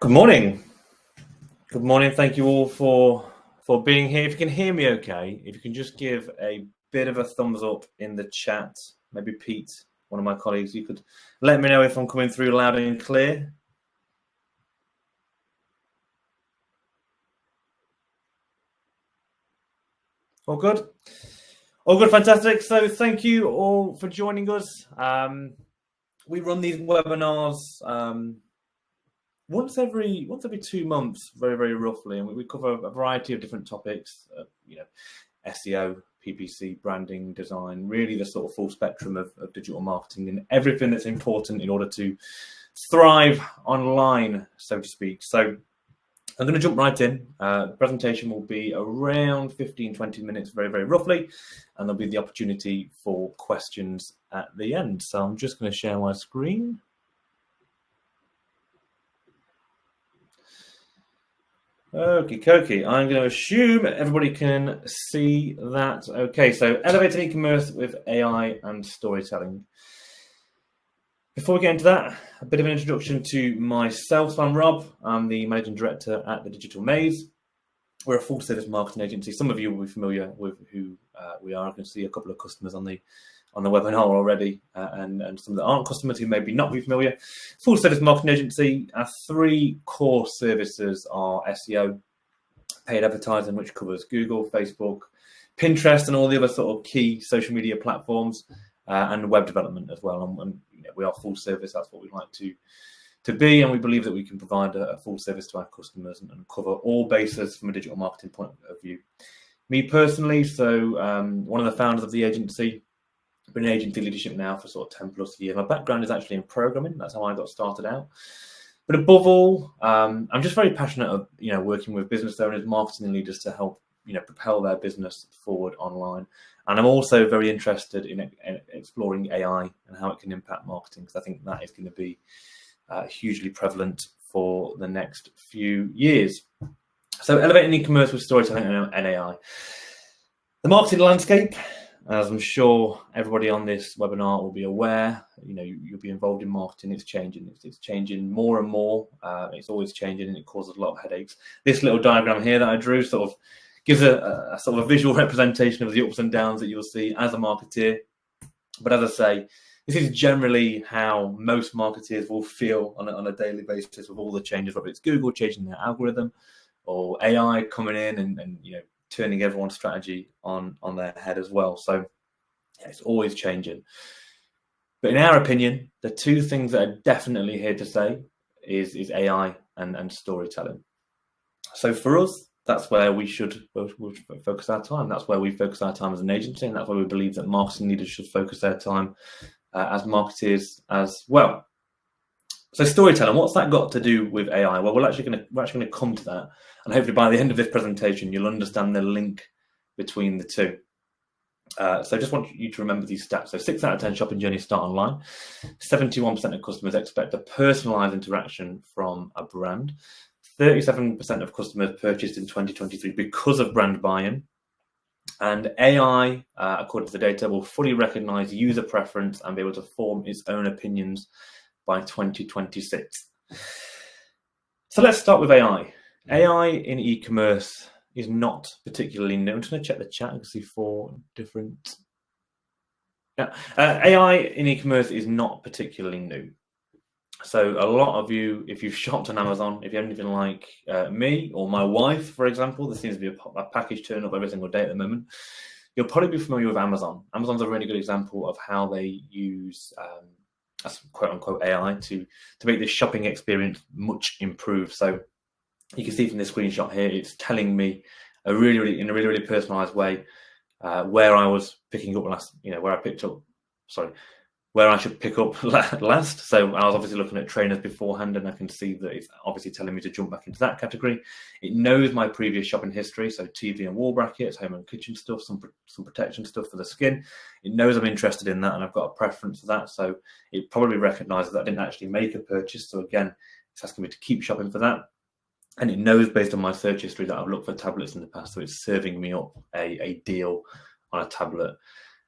Good morning. Good morning. Thank you all for being here. If you can hear me okay, if you can just give a bit of a thumbs up in the chat, maybe Pete, one of my colleagues, you could let me know if I'm coming through loud and clear. All good? All good, fantastic. So thank you all for joining us. We run these webinars once every 2 months, very, very roughly, and we cover a variety of different topics, SEO, PPC, branding, design, really the sort of full spectrum of digital marketing and everything that's important in order to thrive online, so to speak. So I'm going to jump right in. The presentation will be around 15-20 minutes, very, very roughly, and there'll be the opportunity for questions at the end. So I'm just going to share my screen. Okie dokie. I'm going to assume everybody can see that. Okay, so elevating e-commerce with AI and storytelling. Before we get into that, a bit of an introduction to myself. So I'm Rob. I'm the Managing Director at The Digital Maze. We're a full-service marketing agency. Some of you will be familiar with who we are. I can see a couple of customers on the webinar already, and some that aren't customers who maybe not be familiar. Full service marketing agency. Our three core services are SEO, paid advertising, which covers Google, Facebook, Pinterest, and all the other sort of key social media platforms, and web development as well. And we are full service. That's what we like to be, and we believe that we can provide a full service to our customers and cover all bases from a digital marketing point of view. Me personally, so one of the founders of the agency. I've been in agency leadership now for sort of 10 plus years. My background is actually in programming. That's how I got started out. But above all, I'm just very passionate of working with business owners, marketing leaders to help propel their business forward online. And I'm also very interested in exploring AI and how it can impact marketing, because I think that is going to be hugely prevalent for the next few years. So elevating e-commerce with storytelling and AI. The marketing landscape, as I'm sure everybody on this webinar will be aware, you'll be involved in marketing. It's changing. It's changing more and more. It's always changing, and it causes a lot of headaches. This little diagram here that I drew sort of gives a sort of a visual representation of the ups and downs that you'll see as a marketeer. But as I say, this is generally how most marketeers will feel on a daily basis with all the changes, whether it's Google changing their algorithm or AI coming in and turning everyone's strategy on their head as well. So it's always changing. But in our opinion, the two things that are definitely here to stay is AI and storytelling. So for us, that's where we should focus our time. That's where we focus our time as an agency, and that's where we believe that marketing leaders should focus their time as marketeers as well. So storytelling, what's that got to do with AI? Well, we're actually going to come to that, and hopefully by the end of this presentation, you'll understand the link between the two. So I just want you to remember these stats. So 6 out of 10 shopping journeys start online. 71% of customers expect a personalized interaction from a brand. 37% of customers purchased in 2023 because of brand buy-in. And AI, according to the data, will fully recognize user preference and be able to form its own opinions by 2026. So let's start with AI. AI in e-commerce is not particularly new. I'm just going to check the chat. I can see 4 different. AI in e-commerce is not particularly new. So a lot of you, if you've shopped on Amazon, if you're anything like me or my wife, for example, there seems to be a package turn up every single day at the moment. You'll probably be familiar with Amazon. Amazon's a really good example of how they use quote unquote AI to make the shopping experience much improved. So you can see from the screenshot here, it's telling me in a really personalized way where I was picking up last, where I should pick up last. So I was obviously looking at trainers beforehand, and I can see that it's obviously telling me to jump back into that category. It knows my previous shopping history, so TV and wall brackets, home and kitchen stuff, some protection stuff for the skin. It knows I'm interested in that, and I've got a preference for that. So it probably recognizes that I didn't actually make a purchase. So again, it's asking me to keep shopping for that. And it knows based on my search history that I've looked for tablets in the past. So it's serving me up a deal on a tablet.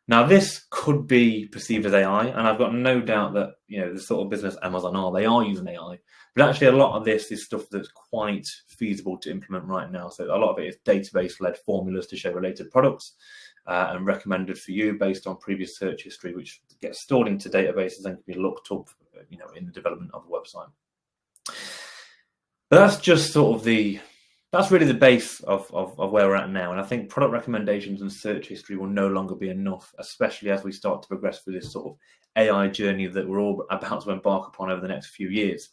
Now, this could be perceived as AI, and I've got no doubt that the sort of business Amazon they are using AI. But actually, a lot of this is stuff that's quite feasible to implement right now. So a lot of it is database-led formulas to show related products and recommended for you based on previous search history, which gets stored into databases and can be looked up, in the development of a website. But that's just sort of that's really the base of where we're at now. And I think product recommendations and search history will no longer be enough, especially as we start to progress through this sort of AI journey that we're all about to embark upon over the next few years.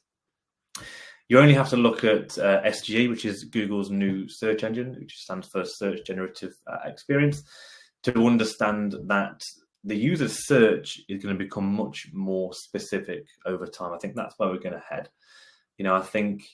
You only have to look at SGE, which is Google's new search engine, which stands for Search Generative Experience, to understand that the user's search is going to become much more specific over time. I think that's where we're going to head. I think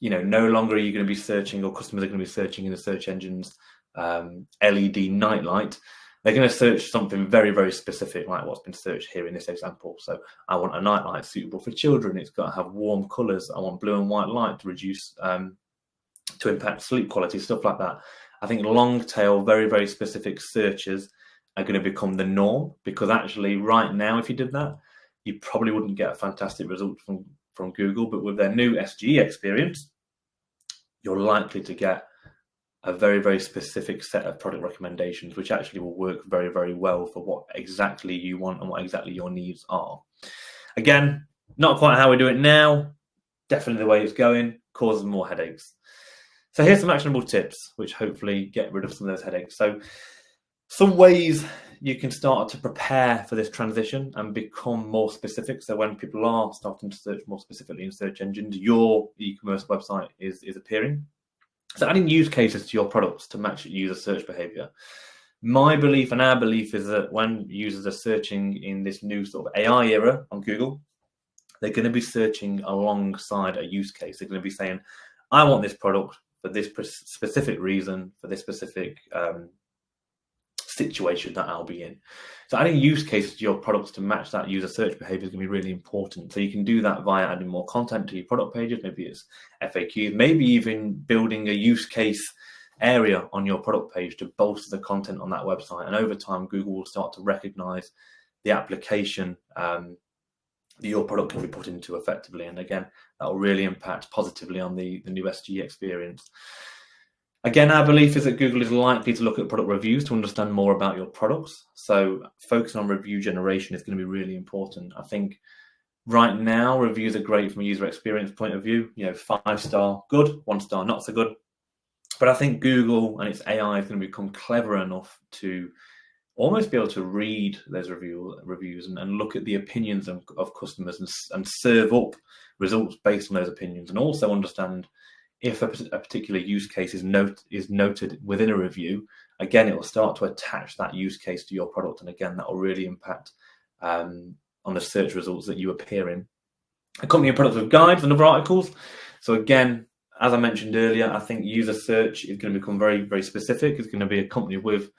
no longer are you going to be searching, or customers are going to be searching in the search engines LED nightlight. They're going to search something very, very specific, like what's been searched here in this example. So I want a nightlight suitable for children. It's got to have warm colours. I want blue and white light to reduce, to impact sleep quality, stuff like that. I think long tail, very, very specific searches are going to become the norm, because actually right now, if you did that, you probably wouldn't get a fantastic result from Google. But with their new SGE experience, you're likely to get a very, very specific set of product recommendations, which actually will work very, very well for what exactly you want and what exactly your needs are. Again, not quite how we do it now, definitely the way it's going, causes more headaches. So here's some actionable tips, which hopefully get rid of some of those headaches. So some ways you can start to prepare for this transition and become more specific. So when people are starting to search more specifically in search engines, your e-commerce website is appearing. So adding use cases to your products to match user search behavior. My belief and our belief is that when users are searching in this new sort of AI era on Google, they're going to be searching alongside a use case. They're going to be saying, I want this product for this specific reason, for this specific situation that I'll be in. So adding use cases to your products to match that user search behavior is going to be really important. So you can do that via adding more content to your product pages. Maybe it's FAQs, maybe even building a use case area on your product page to bolster the content on that website. And over time, Google will start to recognize the application that your product can be put into effectively. And again, that will really impact positively on the new SGE experience. Again, our belief is that Google is likely to look at product reviews to understand more about your products. So focusing on review generation is going to be really important. I think right now, reviews are great from a user experience point of view. 5-star, good, 1-star, not so good. But I think Google and its AI is going to become clever enough to almost be able to read those reviews and look at the opinions of customers and serve up results based on those opinions, and also understand if a particular use case is noted within a review. Again, it will start to attach that use case to your product, and again, that will really impact on the search results that you appear in. Accompanying products with guides and other articles. So again, as I mentioned earlier, I think user search is going to become very, very specific. It's going to be accompanied with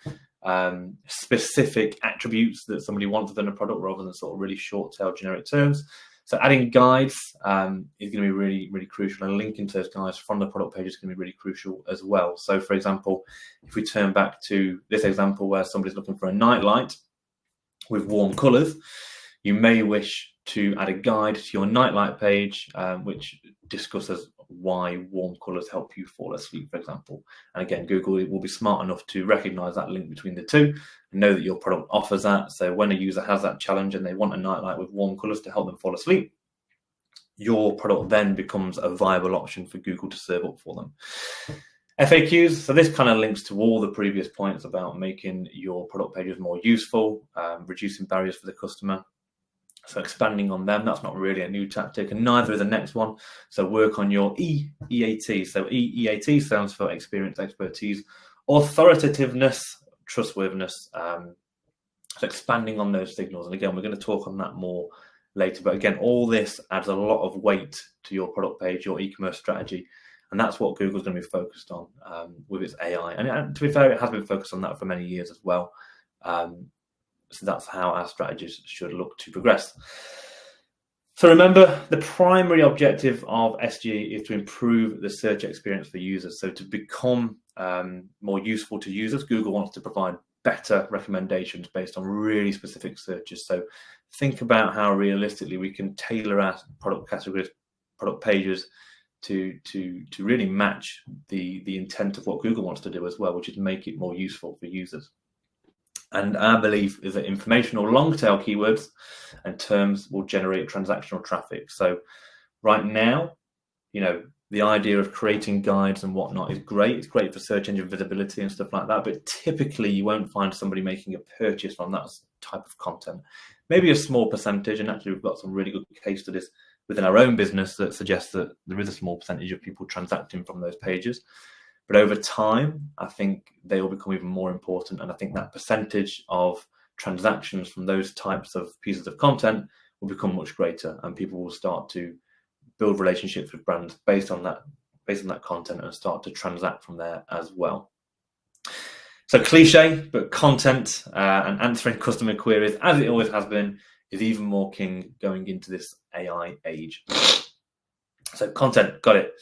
specific attributes that somebody wants within a product, rather than sort of really short-tail generic terms. So adding guides is going to be really, really crucial, and linking to those guides from the product page is going to be really crucial as well. So for example, if we turn back to this example where somebody's looking for a nightlight with warm colours, you may wish to add a guide to your nightlight page, which discusses why warm colours help you fall asleep, for example. And again, Google will be smart enough to recognise that link between the two and know that your product offers that. So when a user has that challenge and they want a nightlight with warm colours to help them fall asleep, your product then becomes a viable option for Google to serve up for them. FAQs, so this kind of links to all the previous points about making your product pages more useful, reducing barriers for the customer. So expanding on them, that's not really a new tactic, and neither is the next one. So work on your EAT. So EAT stands for experience, expertise, authoritativeness, trustworthiness. So expanding on those signals. And again, we're going to talk on that more later. But again, all this adds a lot of weight to your product page, your e-commerce strategy. And that's what Google's going to be focused on with its AI. And to be fair, it has been focused on that for many years as well. So that's how our strategies should look to progress. So remember, the primary objective of SGE is to improve the search experience for users. So to become more useful to users, Google wants to provide better recommendations based on really specific searches. So think about how realistically we can tailor our product categories, product pages to really match the intent of what Google wants to do as well, which is make it more useful for users. And our belief is that informational long tail keywords and terms will generate transactional traffic. So right now, the idea of creating guides and whatnot is great. It's great for search engine visibility and stuff like that. But typically you won't find somebody making a purchase from that type of content. Maybe a small percentage. And actually we've got some really good case studies within our own business that suggests that there is a small percentage of people transacting from those pages. But over time, I think they will become even more important. And I think that percentage of transactions from those types of pieces of content will become much greater, and people will start to build relationships with brands based on that content and start to transact from there as well. So cliche, but content and answering customer queries, as it always has been, is even more king going into this AI age. So content, got it.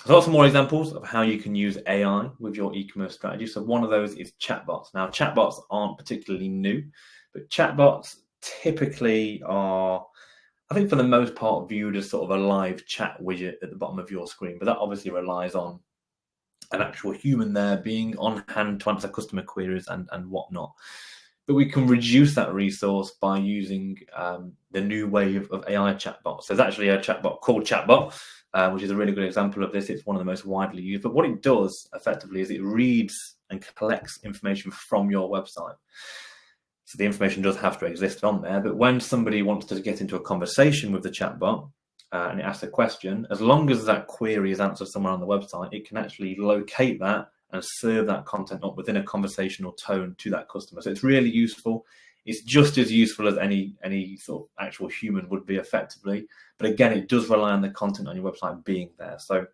So lots of more examples of how you can use AI with your e-commerce strategy. So one of those is chatbots. Now, chatbots aren't particularly new, but chatbots typically are, I think for the most part, viewed as sort of a live chat widget at the bottom of your screen. But that obviously relies on an actual human there being on hand to answer customer queries and whatnot. But we can reduce that resource by using the new wave of AI chatbots. There's actually a chatbot called Chatbot, which is a really good example of this. It's one of the most widely used. But what it does effectively is it reads and collects information from your website. So the information does have to exist on there. But when somebody wants to get into a conversation with the chatbot and it asks a question, as long as that query is answered somewhere on the website, it can actually locate that and serve that content up within a conversational tone to that customer. So it's really useful. It's just as useful as any sort of actual human would be effectively. But again, it does rely on the content on your website being there. So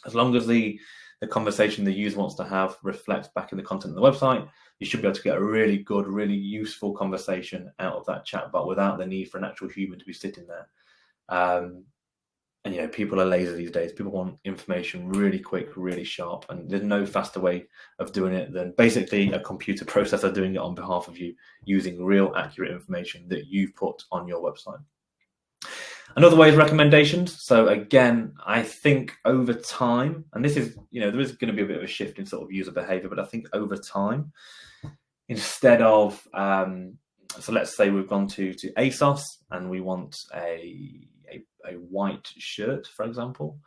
as long as the conversation the user wants to have reflects back in the content of the website, you should be able to get a really good, really useful conversation out of that chatbot without the need for an actual human to be sitting there. And people are lazy these days. People want information really quick, really sharp, and there's no faster way of doing it than basically a computer processor doing it on behalf of you, using real accurate information that you've put on your website. Another way is recommendations. So again, I think over time, and this is, there is going to be a bit of a shift in sort of user behavior, but I think over time, instead of, so let's say we've gone to ASOS and we want a white shirt, for example,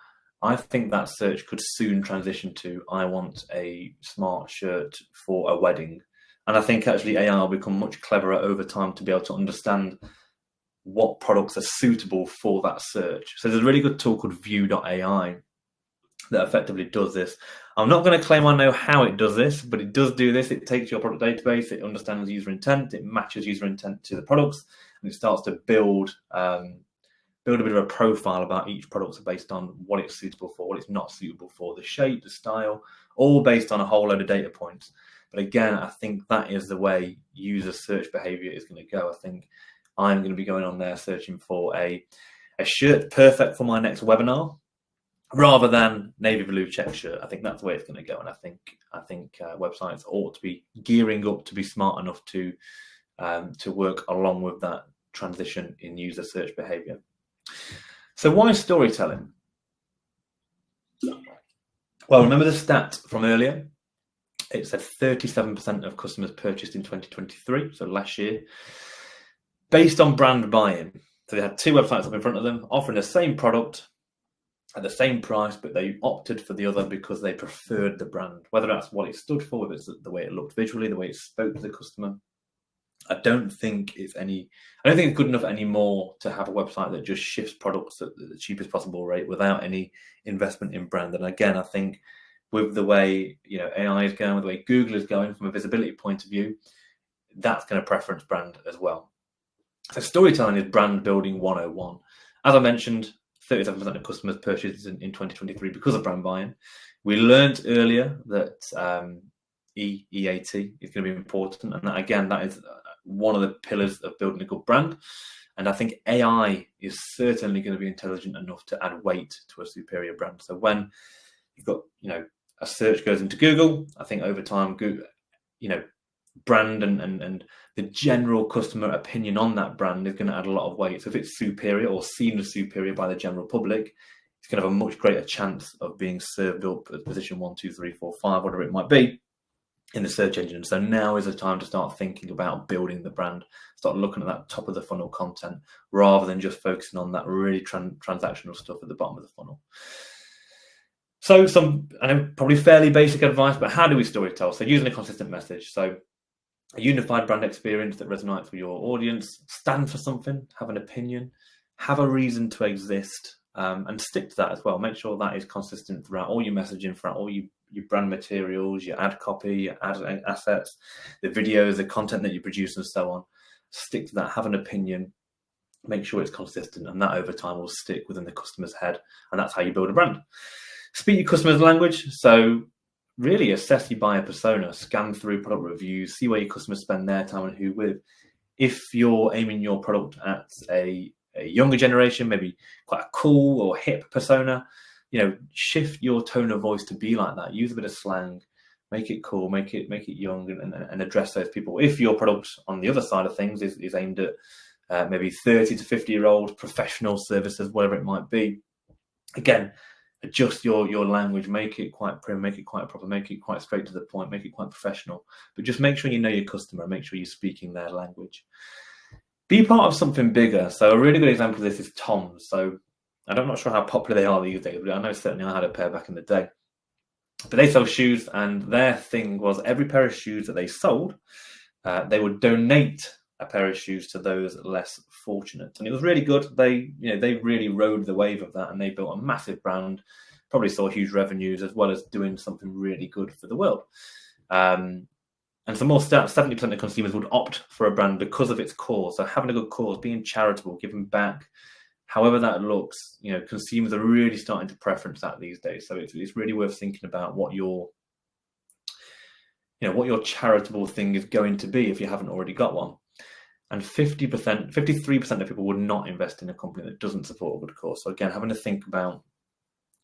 I think that search could soon transition to, I want a smart shirt for a wedding. And I think actually AI will become much cleverer over time to be able to understand what products are suitable for that search. So there's a really good tool called View.ai that effectively does this. I'm not going to claim I know how it does this, but it does do this. It takes your product database, it understands user intent, it matches user intent to the products, and it starts to build a bit of a profile about each product based on what it's suitable for, what it's not suitable for, the shape, the style, all based on a whole load of data points. But again, I think that is the way user search behavior is going to go. I think I'm going to be going on there searching for a shirt perfect for my next webinar rather than navy blue check shirt. I think that's the way it's going to go. And I think websites ought to be gearing up to be smart enough to work along with that transition in user search behavior. So why storytelling? Well, remember the stat from earlier? It said 37% of customers purchased in 2023, so last year, based on brand buy-in. So they had two websites up in front of them offering the same product at the same price, but they opted for the other because they preferred the brand, whether that's what it stood for, whether it's the way it looked visually, the way it spoke to the customer. I don't think it's good enough anymore to have a website that just shifts products at the cheapest possible rate without any investment in brand. And again, I think with the way AI is going, with the way Google is going from a visibility point of view, that's going to preference brand as well. So storytelling is brand building 101. As I mentioned, 37% of customers purchased in 2023 because of brand buying. We learned earlier that EAT is going to be important, and that is one of the pillars of building a good brand. And I think AI is certainly going to be intelligent enough to add weight to a superior brand. So when you've got, a search goes into Google, I think over time, brand and the general customer opinion on that brand is going to add a lot of weight. So if it's superior or seen as superior by the general public, it's going to have a much greater chance of being served up at position 1, 2, 3, 4, 5, whatever it might be, in the search engine. So now is the time to start thinking about building the brand, start looking at that top of the funnel content rather than just focusing on that really transactional stuff at the bottom of the funnel. So I know probably fairly basic advice, but how do we storytell? So using a consistent message. So a unified brand experience that resonates with your audience, stand for something, have an opinion, have a reason to exist, and stick to that as well. Make sure that is consistent throughout all your messaging, throughout all your brand materials, your ad copy, your ad assets, the videos, the content that you produce, and so on. Stick to that, have an opinion, make sure it's consistent, and that over time will stick within the customer's head, and that's how you build a brand. Speak your customer's language. So really assess your buyer persona, scan through product reviews, see where your customers spend their time and who with. If you're aiming your product at a younger generation, maybe quite a cool or hip persona, shift your tone of voice to be like that. Use a bit of slang, make it cool, make it young, and address those people. If your product on the other side of things is aimed at maybe 30 to 50-year-old professional services, whatever it might be, again, adjust your language, make it quite prim, make it quite proper, make it quite straight to the point, make it quite professional. But just make sure you know your customer, make sure you're speaking their language. Be part of something bigger. So a really good example of this is Tom's. So I'm not sure how popular they are these days, but I know certainly I had a pair back in the day. But they sell shoes, and their thing was every pair of shoes that they sold, they would donate a pair of shoes to those less fortunate. And it was really good. They really rode the wave of that, and they built a massive brand, probably saw huge revenues, as well as doing something really good for the world. And some more stats, 70% of consumers would opt for a brand because of its cause. So having a good cause, being charitable, giving back, however that looks, consumers are really starting to preference that these days. So it's really worth thinking about what your charitable thing is going to be if you haven't already got one. And 53% of people would not invest in a company that doesn't support a good cause. So again, having to think about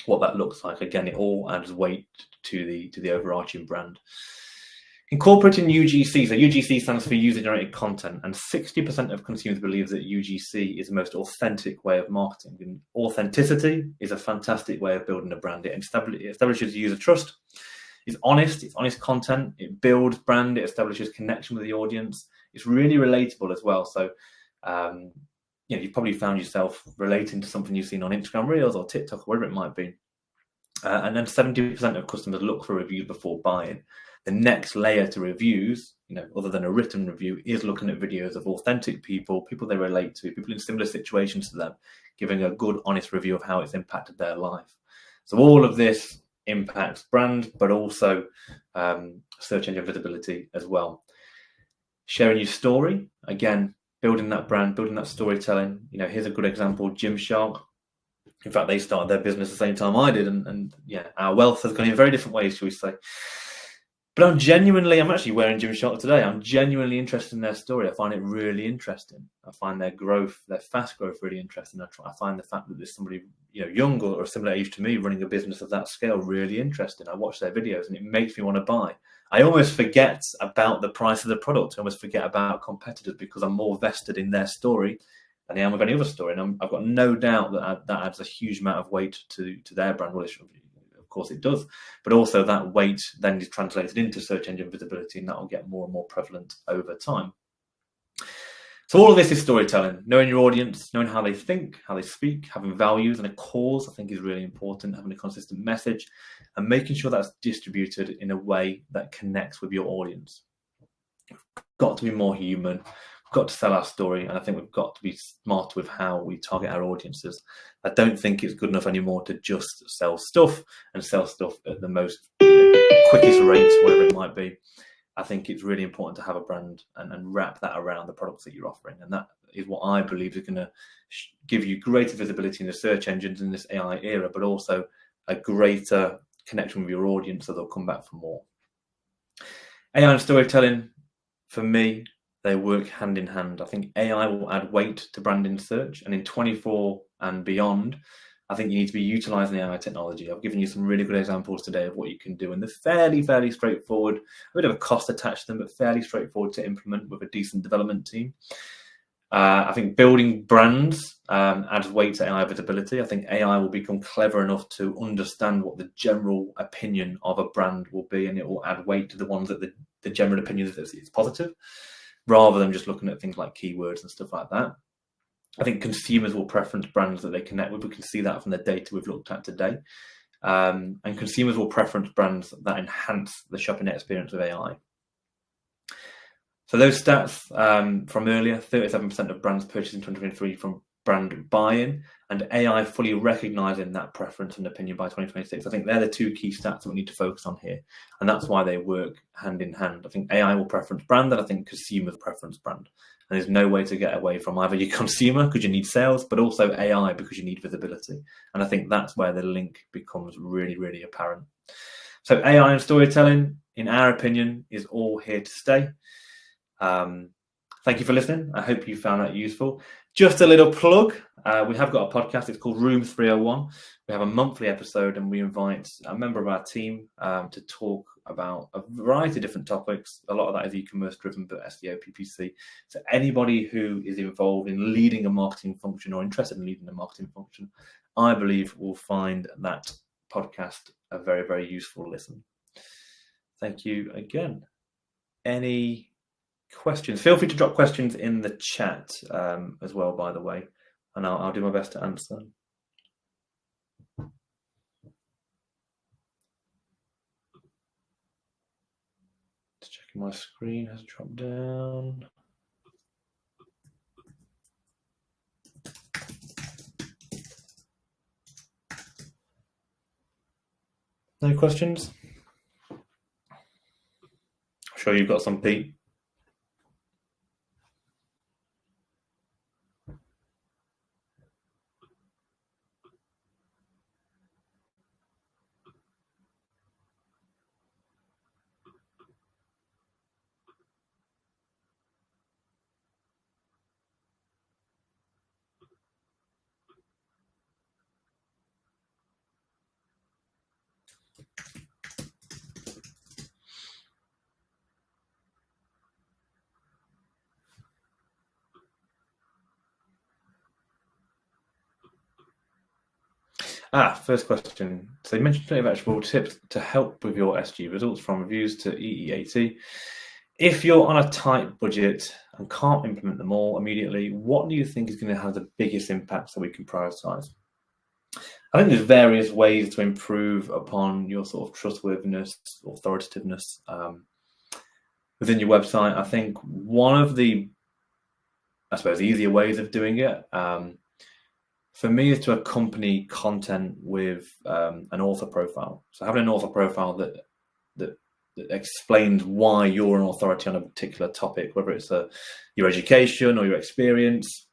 what that looks like. Again, it all adds weight to the overarching brand. Incorporating UGC. So UGC stands for user-generated content, and 60% of consumers believe that UGC is the most authentic way of marketing. And authenticity is a fantastic way of building a brand. It establishes user trust. It's honest content. It builds brand. It establishes connection with the audience. It's really relatable as well. So, you've probably found yourself relating to something you've seen on Instagram Reels or TikTok or whatever it might be. And then 70% of customers look for reviews before buying. The next layer to reviews, other than a written review, is looking at videos of authentic people they relate to, people in similar situations to them, giving a good, honest review of how it's impacted their life. So all of this impacts brand, but also search engine visibility as well. Sharing your story, again, building that brand, building that storytelling. Here's a good example, Gymshark. In fact, they started their business the same time I did, and our wealth has gone in very different ways, shall we say. But I'm actually wearing Gymshark today. I'm genuinely interested in their story. I find it really interesting. I find their growth, their fast growth, really interesting. I find the fact that there's somebody, young or a similar age to me running a business of that scale really interesting. I watch their videos and it makes me want to buy. I almost forget about the price of the product. I almost forget about competitors because I'm more vested in their story than I am with any other story. And I've got no doubt that adds a huge amount of weight to their brand. Well, of course it does, but also that weight then is translated into search engine visibility, and that will get more and more prevalent over time. So all of this is storytelling, knowing your audience, knowing how they think, how they speak, having values and a cause, I think is really important, having a consistent message and making sure that's distributed in a way that connects with your audience. We've got to be more human. We've got to sell our story, and I think we've got to be smart with how we target our audiences. I don't think it's good enough anymore to just sell stuff and sell stuff at the most quickest rate, whatever it might be. I think it's really important to have a brand and wrap that around the products that you're offering. And that is what I believe is going to give you greater visibility in the search engines in this AI era, but also a greater connection with your audience so they'll come back for more. AI and storytelling, for me, they work hand in hand. I think AI will add weight to brand in search, and in 24 and beyond, I think you need to be utilizing AI technology. I've given you some really good examples today of what you can do, and they're fairly straightforward. A bit of a cost attached to them, but fairly straightforward to implement with a decent development team. I think building brands adds weight to AI visibility. I think AI will become clever enough to understand what the general opinion of a brand will be, and it will add weight to the ones that the general opinion is positive, rather than just looking at things like keywords and stuff like that. I think consumers will preference brands that they connect with. We can see that from the data we've looked at today. And consumers will preference brands that enhance the shopping experience with AI. So those stats from earlier, 37% of brands purchased in 2023 from brand buy-in, and AI fully recognizing that preference and opinion by 2026. I think they're the two key stats that we need to focus on here. And that's why they work hand in hand. I think AI will preference brand, and I think consumers preference brand. And there's no way to get away from either your consumer, because you need sales, but also AI because you need visibility. And I think that's where the link becomes really, really apparent. So AI and storytelling, in our opinion, is all here to stay. Thank you for listening. I hope you found that useful. Just a little plug. We have got a podcast. It's called Room 301. We have a monthly episode, and we invite a member of our team to talk about a variety of different topics. A lot of that is e-commerce driven, but SEO, PPC. So anybody who is involved in leading a marketing function or interested in leading a marketing function, I believe will find that podcast a very, very useful listen. Thank you again. Any questions? Feel free to drop questions in the chat as well, by the way, and I'll do my best to answer. Just checking my screen has dropped down. No questions? I'm sure you've got some, Pete. First question. So you mentioned plenty of actual tips to help with your SG results, from reviews to EEAT. If you're on a tight budget and can't implement them all immediately, what do you think is going to have the biggest impact so we can prioritize? I think there's various ways to improve upon your sort of trustworthiness, authoritativeness within your website. I think one of the, I suppose, easier ways of doing it for me is to accompany content with an author profile. So having an author profile that explains why you're an authority on a particular topic, whether it's your education or your experience,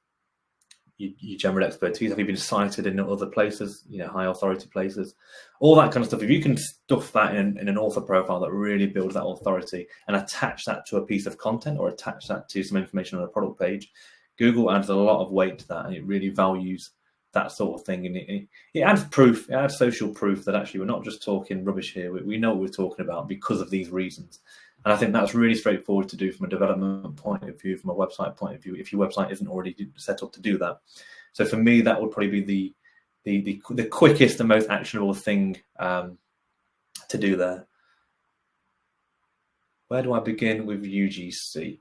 your general expertise. Have you been cited in other places, high authority places, all that kind of stuff. If you can stuff that in an author profile that really builds that authority and attach that to a piece of content or attach that to some information on a product page, Google adds a lot of weight to that, and it really values that sort of thing. And it adds proof, it adds social proof that actually we're not just talking rubbish here. We know what we're talking about because of these reasons. And I think that's really straightforward to do from a development point of view, from a website point of view, if your website isn't already set up to do that. So for me, that would probably be the quickest and most actionable thing to do there. Where do I begin with UGC?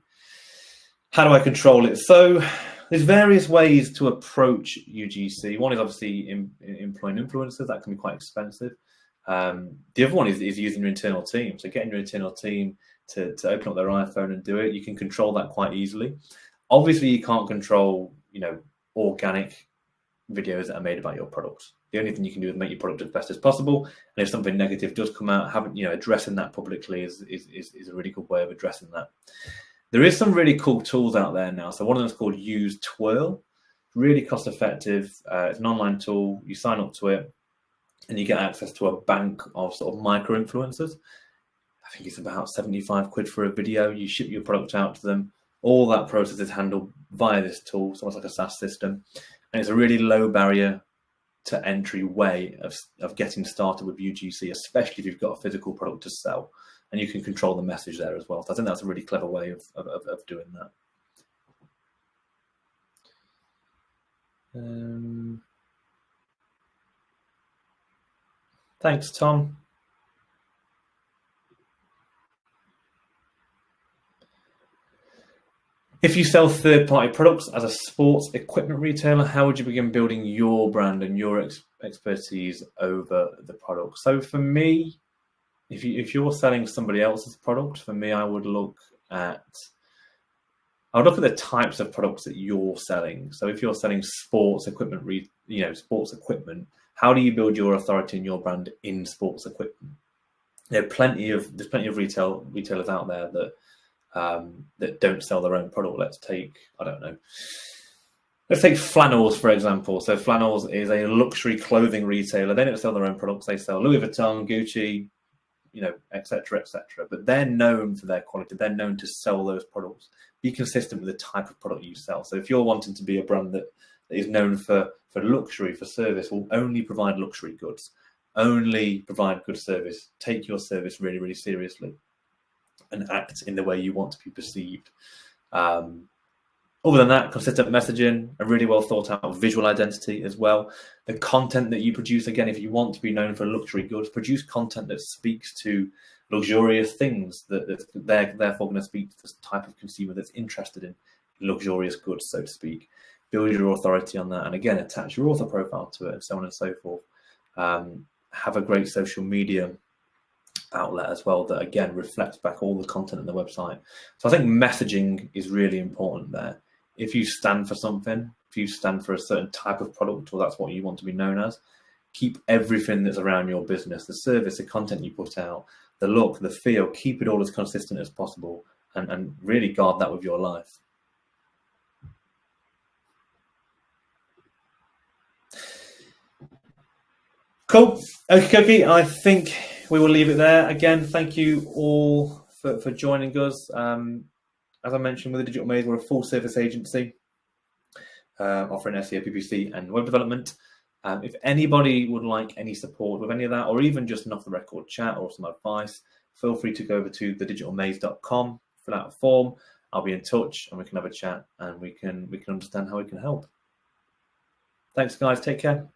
How do I control it? So there's various ways to approach UGC. One is obviously employing influencers. That can be quite expensive. The other one is using your internal team. So getting your internal team to open up their iPhone and do it. You can control that quite easily. Obviously, you can't control, organic videos that are made about your products. The only thing you can do is make your product as best as possible. And if something negative does come out, addressing that publicly is a really good way of addressing that. There is some really cool tools out there now. So one of them is called Use Twirl. Really cost effective. It's an online tool. You sign up to it and you get access to a bank of sort of micro influencers. I think it's about 75 quid for a video. You ship your product out to them. All that process is handled via this tool. It's almost like a SaaS system. And it's a really low barrier to entry way of getting started with UGC, especially if you've got a physical product to sell, and you can control the message there as well. So I think that's a really clever way of doing that. Thanks, Tom. If you sell third-party products as a sports equipment retailer, how would you begin building your brand and your expertise over the product? So for me, if you're selling somebody else's product, for me, I would look at the types of products that you're selling. So if you're selling sports equipment, sports equipment, how do you build your authority and your brand in sports equipment? There's plenty of retailers out there that don't sell their own product. Let's take Flannels, for example. So Flannels is a luxury clothing retailer. They don't sell their own products. They sell Louis Vuitton, Gucci, etc., etc. But they're known for their quality. They're known to sell those products. Be consistent with the type of product you sell. So if you're wanting to be a brand that is known for luxury, for service, will only provide luxury goods, only provide good service, take your service really, really seriously, and act in the way you want to be perceived. Other than that, consistent messaging, a really well thought out visual identity as well. The content that you produce, again, if you want to be known for luxury goods, produce content that speaks to luxurious things, that they're therefore going to speak to this type of consumer that's interested in luxurious goods, so to speak. Build your authority on that, and again, attach your author profile to it, and so on and so forth. Have a great social media outlet as well that, again, reflects back all the content on the website. So I think messaging is really important there. If you stand for something, if you stand for a certain type of product, or that's what you want to be known as, keep everything that's around your business, the service, the content you put out, the look, the feel, keep it all as consistent as possible, and really guard that with your life. Cool. Okay, I think we will leave it there. Again, thank you all for joining us. As I mentioned, with the Digital Maze, we're a full service agency offering SEO, PPC, and web development. If anybody would like any support with any of that, or even just an off-the-record chat or some advice, feel free to go over to thedigitalmaze.com, fill out a form. I'll be in touch, and we can have a chat, and we can understand how we can help. Thanks, guys. Take care.